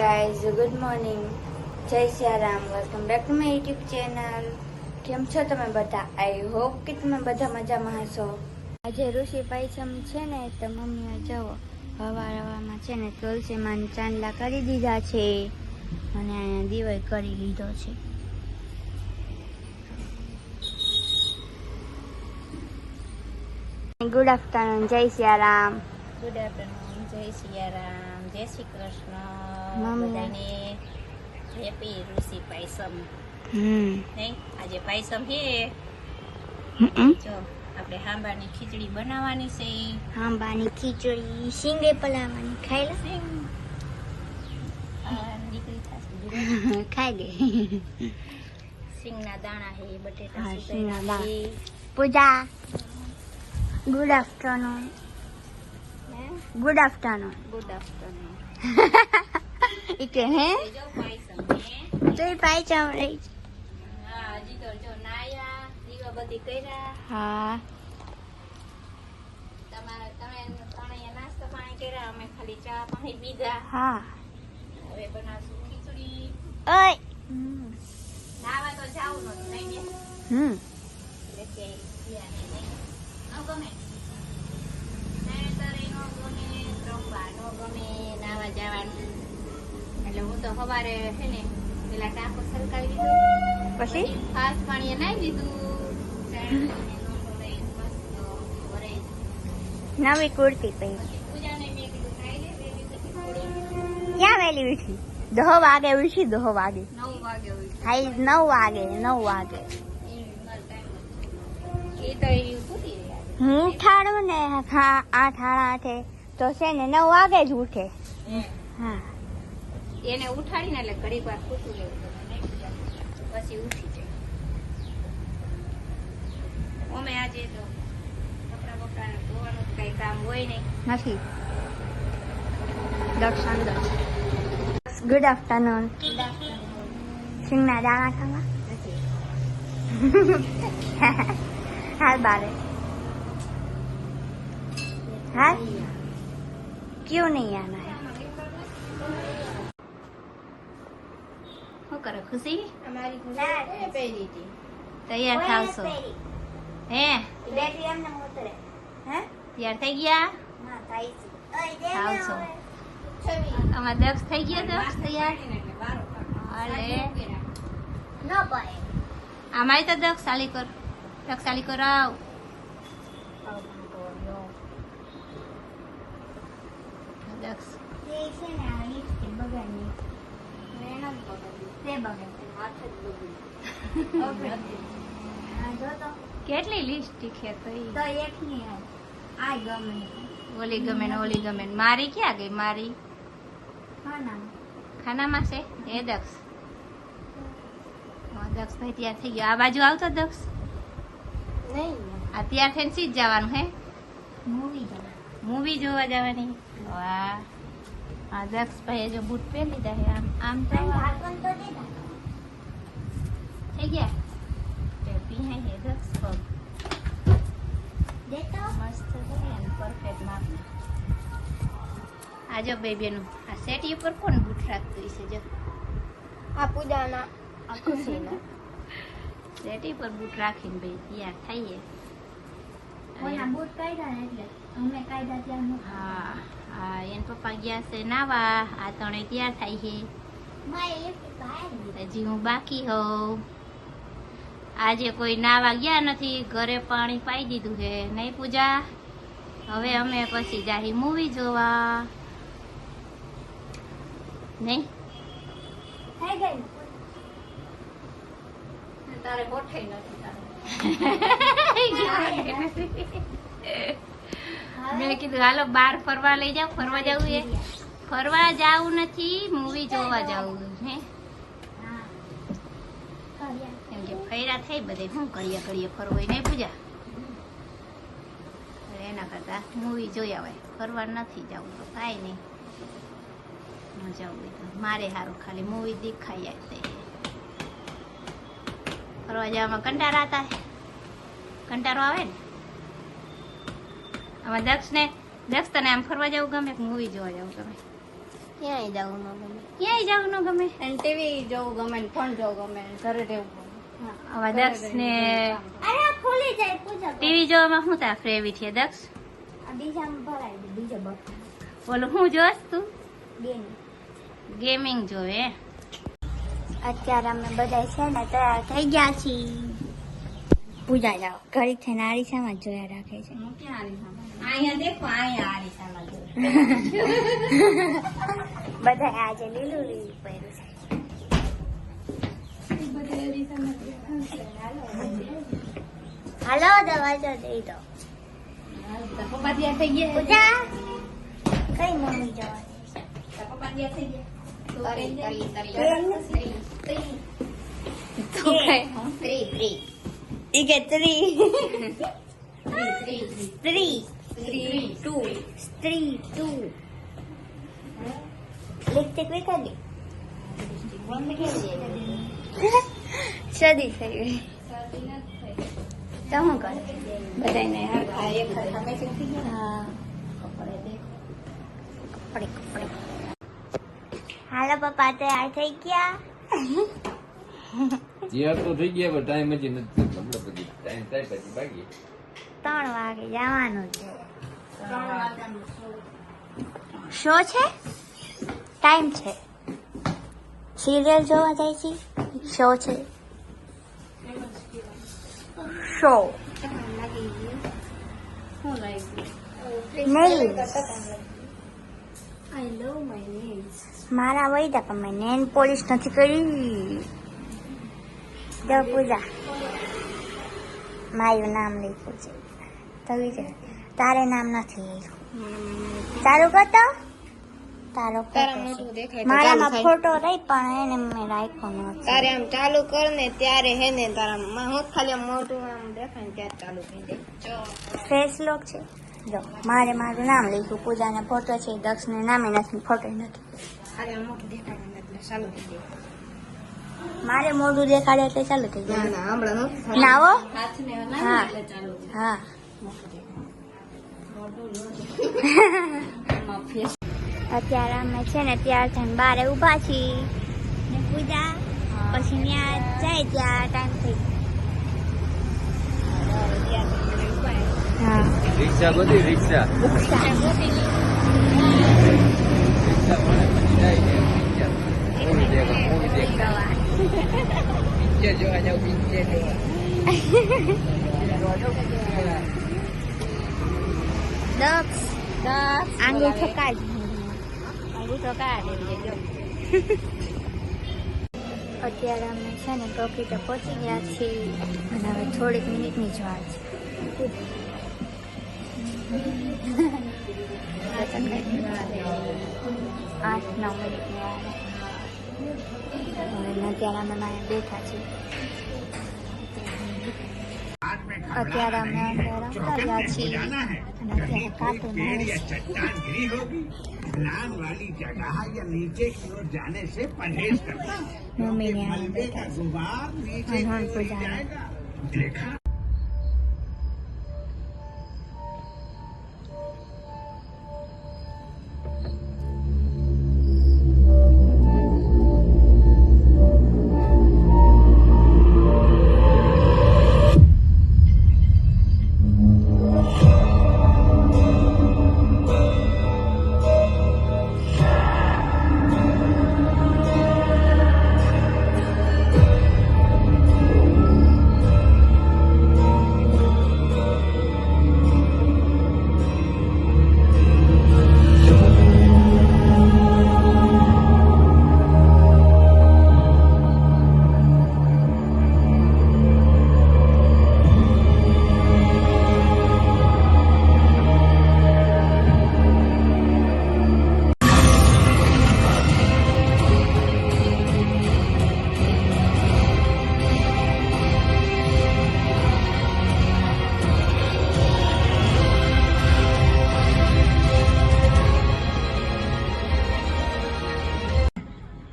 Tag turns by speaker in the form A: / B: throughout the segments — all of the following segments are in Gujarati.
A: ગાઈઝ, ગુડ મોર્નિંગ, જય Siyaram, welcome back to my YouTube channel. કેમ છો તમે બધા? આઈ હોપ કે તમે બધા મજામાં હશો. આજે ઋષિ પાંચમ છે ને, તો મમ્મીએ જવો હવારમાં છે ને તુલસીમાં ચાંદલા કરી દીધા છે અને અહીંયા દિવાય કરી લીધો છે. ગુડ આફ્ટરનૂન, જય સિયારામ.
B: ગુડ આફ્ટરનૂન, જય સિયારામ, જય શ્રી કૃષ્ણ.
A: મમ્મી.
B: બધાને હેપી ઋષિ પાયસમ. નહીં આજે પાયસમ છે. જો આપણે હાંબાની ખીચડી બનાવવાની છે.
A: હાંબાની ખીચડી શીંગે પલાવવાની. ખાઈ લે.
B: દીકરી થશે
A: ખાઈ લે.
B: સિંગના દાણા છે, બટેટા
A: હા,
B: સુધારેલા
A: સિંગના દાણા.
B: છે.
A: Pooja, good afternoon. Good afternoon.
B: Good afternoon.
A: ઈકે હે
B: જો પાયસમ હે.
A: તો એ પાયચમ રહી.
B: હા, હજી તો જો નાયા દીવા બધી કર્યા.
A: હા,
B: તમે નાસ્તો પાણી કર્યા, અમે ખાલી ચા પાણી પીધા.
A: હા.
B: હવે બનાવશું ખીચડી.
A: ઓય.
B: નાવા તો જાવું નતું નહીં બેન. એટલે કે યાને નહીં. ન ગમે. નહીંતર એનો ગમે, રમવા ન ગમે, નાવા જવાનું. એટલે હું તો સવારે છે ને પેલા ટાંકો સરકાવી દીધો.
A: પછી
B: ફાસ્ટ પાણીએ નાઈ દીધું.
A: નવી કુર્તી પહેરી.
B: પૂજાને મેં કીધું નાઈ લે, વેલી પછી થોડી.
A: ક્યાં વેલી ઉઠી? 10 વાગે ઉઠી. 10 વાગે.
B: 9 વાગે હોય.
A: હાઈ 9 વાગે. 9 વાગે
B: એ તો એ ઉઠી રહ્યા.
A: હું ઠાડું ને 8 8:30 તો છે ને 9 વાગે જ ઉઠે. હા,
B: એને ઉઠાડીને એટલે ઘડીક વાર ખોટું લેવું પડે, નહીં પછી ઉઠી જાય. અમે આજે તો કપડા બપડા ધોવાનું કઈ કામ હોય નહીં.
A: નથી. દર્શન. Good afternoon. સિંગના દાણા ખાવા. હાલ બારે. હાલ ક્यों नहीं आना है?
B: શું કરે ખુશી?
A: हमारी
B: પહેરી હતી. તૈયાર થાવશો હે?
A: બેટરી એમને ઉતરે. હે?
B: તૈયાર થઈ ગયા?
A: ના થાય છે.
B: આવશો. અમાર દક્ષ થઈ ગયા? દક્ષ તૈયાર? અરે
A: ન પાય.
B: અમારી તો દક્ષ સાલી કર. દક્ષ સાલી કર આવ. દક્ષ
A: એ છે ને આ લિપસ્ટિક બગાડની. મેં ન બગાડી. તે બગાડી. હાથ જ બગાડી. હા જો તો.
B: કેટલી લિપસ્ટિક છે તો
A: તો એક ની આ ગમે.
B: ઓલી ગમે ને ઓલી ગમે ને. મારી ક્યાં ગઈ? મારી
A: હા ના.
B: ખાનામાં છે એ દક્ષ. હા, દક્ષ ભાઈ તૈયાર થઈ ગયો. આ બાજુ આવતો દક્ષ.
A: નહીં.
B: આ તૈયાર થઈને સીધ જવાનું હે?
A: મૂવી જવા.
B: મૂવી જોવા જવાની. વાહ. આ દક્ષ ભાઈએ જો બૂટ પહેરી લીધા છે. આમ આમ તો
A: હાથમાં તો દીધા.
B: થઈ ગયા. ટેપી હે એ દક્ષ પગ
A: દેતો.
B: મસ્ત છે ને પરફેક્ટ માપ. આ જો બેબીનું આ સેટી ઉપર કોણ બૂટ રાખતું છે? જો
A: આ પૂજાના આ ખુશીના.
B: સેટી પર બૂટ રાખીને ભાઈ તૈયાર થઈએ.
A: કોઈના બૂટ કાઢ્યા ને એટલે અમે કાઢ્યા ત્યાં નો.
B: હા હા, એન પપ્પા ગયા છે નાવા. આ ત્રણે તૈયાર થાય છે.
A: માય લિપસ્ટિક કાઢી.
B: હજી હું બાકી હોઉં. આજે કોઈ નાવા ગયા નથી. ઘરે પાણી પાઈ દીધું છે. નહીં પૂજા? હવે અમે પછી જાહી મૂવી જોવા. નહીં
A: થઈ ગઈ.
B: તારે ગોઠાઈ નથી. મેં કીધું હાલો બહાર ફરવા લઈ જાવ. ફરવા જવું એ? ફરવા જાવું નથી, મૂવી જોવા જવું હે.
A: હા.
B: કેમ કે ફૈરા થઈ બધે. શું કરીએ ફરવું હોય નહીં પૂજા? એના કરતા મૂવી જોયા હોય. ફરવા નથી જવું તો કાંઈ નહીં. ન જવું હોય તો મારે સારું ખાલી મૂવી દેખાઈ જાય. ફરવા જવામાં કંટાળો આવતા. કંટાળો આવે ને. આમાં દક્ષ તને આમ ફરવા જવું ગમે કે મૂવી જોવા જવું ગમે? ક્યાંય જવું ન ગમે. ક્યાંય જવું ન ગમે.
A: અને ટીવી જોવું ગમે ને ફોન જોવું ગમે ને ઘરે રહેવું ગમે.
B: આવા દક્ષ ને
A: અરે ખુલી જાય પૂજા
B: ટીવી જોવામાં શું તાર ફેવરિટ છે દક્ષ?
A: આ બીજામાં ભરાય દે બીજા બફા
B: બોલું હું જોશ તું?
A: બેન
B: ગેમિંગ જોવે.
A: અત્યારે અમે બધા છે ને તૈયાર થઈ ગયા છીએ. પૂજા જાઓ ઘડી થઈને આરીસામાં જ જોયા રાખે છે.
B: અહીંયા દેખો, અહીંયા આરીસામાં જો.
A: બધા આજે લીલું લીલું પહેર્યું છે. હાલો દવા જો દઈ દો.
B: પપ્પા ત્યાં થઈ ગયા.
A: પૂજા કઈ મમ્મી જવા
B: પપ્પા ત્યાં થઈ ગયા.
A: ઈ કે 3 લિપસ્ટિક વિખાડી શરદી થઈ ગઈ તો શું કરે બધાને કપડે હાલો પપ્પા તૈયાર થઈ ગયા
C: તૈયાર તો થઈ ગયા પણ ટાઈમ હજી નથી થયો. હમણાં પછી ટાઈમ થાય પછી ભાગીએ.
A: 3 વાગે જવાનું છે શો છે ટાઈમ છે સિરિયલ જોવા જાય છે શો છે શો મારા વૈદા પણ મેં નેન પોલિશ નથી કરી. જો પૂજા મારું નામ લખ્યું છે તો વિચાર તારે નામ નથી લખ્યું. તારું કતો તારો photo છે. મારામાં ફોટો રહી પણ એને મેં રાખ્યો નથી.
B: તારે આમ ચાલુ કર ને ત્યારે હે ને તારા હું ખાલી આમ મોટું આમ દેખાય ને ત્યારે ચાલુ કરી દે.
A: ફેસ લોક છે જો મારે મારું નામ લખ્યું પૂજાને ફોટો છે દક્ષને નામે નથી ફોટો નથી.
B: ખાલી આમ મોટું દેખાય ને એટલે ચાલુ કરી દે.
A: મારે મોઢું દેખાડે એટલે ચાલુ થઈ
B: ના
A: જાય.
B: ના હમણાં નો
A: નાવો
B: હાથને
A: હા.
B: ના એટલે ચાલુ કરી દે.
A: હા અત્યારે અમે છે ને ત્યાર થઈને બારે ઊભા છીએ ને પૂજા પછી ત્યાં જાય ત્યાં ટાઈમ થઈ હા
C: રિક્ષા બધી રિક્ષા રિક્ષા મળે પછી જાય ને રિક્ષા. મૂવી દેખવા પિક્ચર જોવા જાવ પિક્ચર જોવા.
A: દક્ષ આંગળી ઠકાય અત્યારે અમે છે ને ટોકીટો પહોંચી ગયા છીએ અને હવે થોડીક મિનિટની જ વાર છે. 8-9 મિનિટની વાર હવે અત્યારે અમે અહીંયા બેઠા છીએ. અત્યારે અમે અંદર રમતા રહ્યા છીએ અને અત્યારે કાર્ટૂન આવે છે.
D: चट्टान गिरी होगी ढलान वाली जगह या नीचे की ओर जाने से परहेज करना.
A: મમ્મી ને આ
D: मलबे का
A: બેઠા
D: गुबार नीचे की
A: हनुमान
D: ओर
A: पूजा में।
D: जाएगा. देखा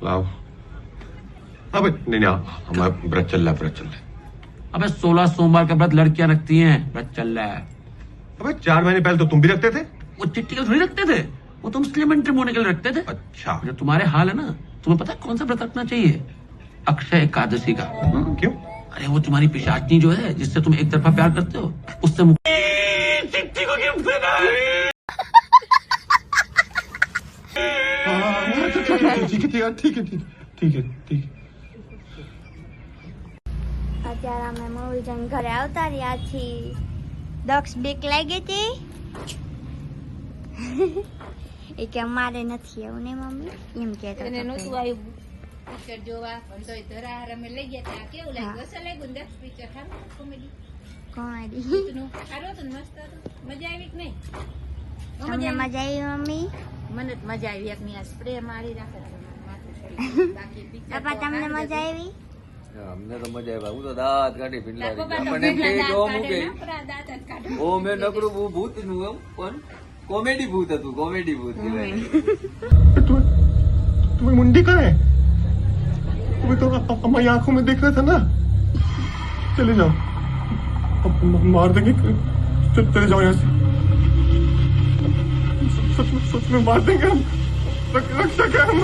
E: लाओ अबे नहीं नहीं हमारा व्रत चल रहा है व्रत चल रहा है
F: अबे 16 सोमवार का व्रत लड़कियां रखती हैं, व्रत चल रहा है।
E: अबे 4 महीने पहले तो तुम भी रखते थे
F: वो चिट्ठी को थोड़ी रखते थे, वो तो मुस्लिम एंट्री होने के लिए रखते थे।
E: अच्छा
F: जो तुम्हारे हाल है ना, तुम्हें पता है कौन सा व्रत रखना चाहिए? अक्षय एकादशी का।
E: क्यों?
F: अरे वो तुम्हारी पिशाचनी जो है, जिससे तुम एक तरफा प्यार करते हो, उससे मुक्त।
E: ठीक है
A: અત્યારે અમે મૂવી જઈને ઘરે આવતા રહ્યા છીએ. દક્ષ બીક લાગી હતી એ કે અમારે નથી એવું ને મમ્મી એમ કહેતો
B: એને
A: હતો
B: નહોતું
A: પહેલા.
B: આવ્યું પિક્ચર જોવા, પણ તોય ધરાહાર અમે લઈ ગયા ત્યાં. કેવું લાગ્યું? અસલ લાગ્યું ને દક્ષ પિક્ચર? સારું કોમેડી
A: કોમેડી
B: ભૂતનું સારું હતું ને? મસ્ત હતું. મજા આવી કે નહીં?
A: તમને મજા આવી મમ્મી?
B: મને જ મજા આવી. એકની આ સ્પ્રે મારી રાખે છે માથું ચડી. બાકી પિક્ચર
A: પપ્પા તમને મજા આવી?
C: અમને તો મજા આવે. હું તો દાંત કાઢી ભીંડલા
B: પપ્પા તો
C: આપણને એમ કે
B: દાંત
C: જો
B: કાઢે,
C: મૂકે
B: નકરા દાંત જ કાઢે.
C: ઓ મેં નકરું ભૂત નું એમ પણ કોમેડી ભૂત હતું. કોમેડી ભૂત કહેવાય.
E: तुम्हें मुंडी कहाँ है? तुम्हें तो हमारी आंखों में दिख रहा था ना. चले जाओ, अब मार देंगे. चले जाओ यहाँ से. सच में मार देंगे हम. रक्षा क्या हम.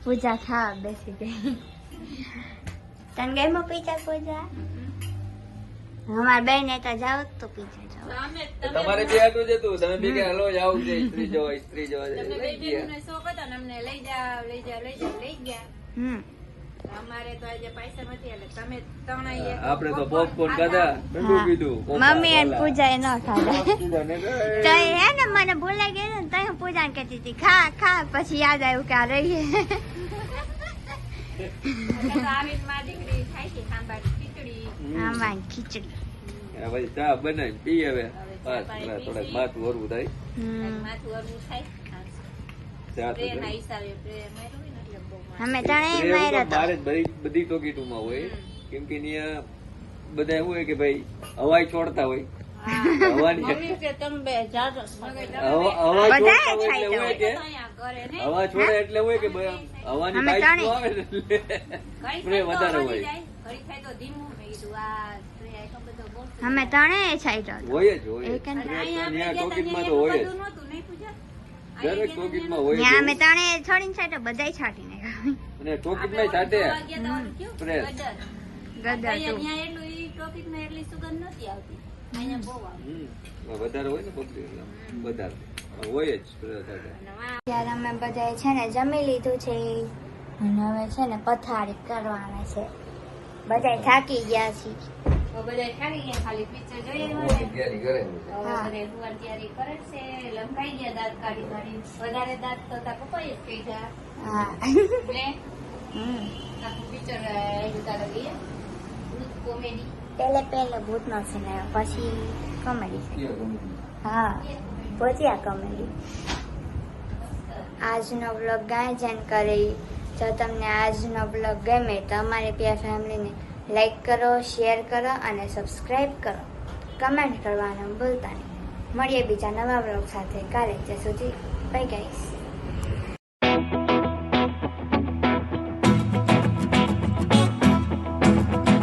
A: પૂજા ખાવા બેસી ગઈ. તને ગઈ પીઝા પૂજા? અમારા બેન ને તો જાવ તો પીઝા જાવ.
C: તમારે બે આટલું જ હતું. તમે બી કે હલો જાવ છે સ્ત્રી જોવા
B: તમને બે
C: લઈ ગયા.
B: બહેનોને શોખ હતો ને અમને લઈ જાવ લઈ ગયા. અમારે તો આજે પૈસા નથી એટલે તમે ત્રણેય એક
C: આપણે તો પોપકોર્ન ખાધા, ઠંડુ પીધું.
A: મમ્મી અને પૂજા એ ન ખાધા.
C: પૂજાને કહે,
A: તો હે ને મને ભૂલાઈ ગયું ને તો હું પૂજાને કહેતી હતી ખા ખા, પછી યાદ આવ્યું કે આ રહીએ.
B: એટલે તો આવીને મારી દીકરી ખાઈ છે સાંભાર ખીચડી.
A: આમાં ખીચડી.
C: પછી ચા બનાવી પી. હવે થોડાક માથું હરવું થાય.
B: માથું હરવું થાય.
C: ચા તો
B: પ્રેના હિસાબે પ્રે માર્યું હોય ને એટલે બહુ માર.
A: અમે ત્રણેય માર્યો તો.
C: મારે બધી ટોકીટુમાં હોય. કેમ કે ત્યાં બધા એવું હોય કે ભાઈ હવાઈ છોડતા હોય. હવાની
B: મમ્મી કે તમે બે જાજો મગજ
C: હવા
A: બધાએ
C: છોડતા હોય એટલે
A: છાંયડા
C: હોય કે
B: અહીંયા કરે ને
C: હવા છોડે એટલે હોય કે ભાઈ હવાની
A: અમે
C: બાઈક
A: ત્રણેય.
C: આવે ને એટલે
B: ઘડી
C: સ્પ્રે
B: થાય તો
C: વધારે
B: હલી
C: હોય.
B: જાય, ઘડી થાય તો ધીમું. મેં કીધું આ સ્પ્રે આટલો બધો બહુ છે.
A: અમે ત્રણેય છાંયડો હતો.
C: હોય જ હોય જ.
A: એક જ.
B: અને અહીંયા
C: ત્યાં
B: આપણે ગયા
C: ટોકીટમાં
B: તા
C: તો હોય જ.
B: બધું નહોતું, નહીં પૂજા?
C: દરેક ટોકીટમાં હોય જ
A: ત્યાં અમે
C: એવું.
A: ત્રણેય છોડીને છાંયડો બધાય છાંટીને ગયા.
C: અને ટોકીટમાં છાટે
B: જોવા ગયા તા ઓલું કેવું?
C: સ્પ્રે.
B: ગદર.
A: ગદર
B: અહીંયા
A: તો.
B: ત્યાં એટલું ઈ ટોપિકમાં એટલી સુગંધ નથી આવતી. અહીંયા બહુ આવે.
C: વધારે હોય ને પબ્લિક વધારે હોય જ સ્પ્રે છાટે.
B: અને વા-
A: ત્યારે અમે બધાએ છે ને જમી લીધું છે અને હવે છે ને પથારી કરવાના છે. બધાય થાકી ગયા છે.
B: તો બધાય થાકી ગયા, ખાલી પિક્ચર જોઈ આવ્યા ને.
C: તૈયારી કરે છે.
B: હવે બધાય સુવાની તૈયારી કરે છે. લંકાઈ ગયા દાંત કાઢી. વધારે દાંત તો તાર પપ્પાએ જ કાઢ્યા.
A: હા.
B: ને
A: હમ.
B: આખું પિક્ચર આવ્યું તારે લઈએ. કોમેડી.
A: પહેલે ભૂતનો સીન આવ્યો, પછી કોમેડી સીન. હા, પછી આ કોમેડી. આજનો બ્લોગ ગાયજન કરી. જો તમને આજનો બ્લોગ ગમે તો અમારી પ્યાર ફેમિલીને લાઈક કરો, શેર કરો અને સબસ્ક્રાઈબ કરો. કમેન્ટ કરવાનું ભૂલતા નહીં. મળીએ બીજા નવા બ્લોગ સાથે કાલે. ત્યાં સુધી બાય ગાઈસ.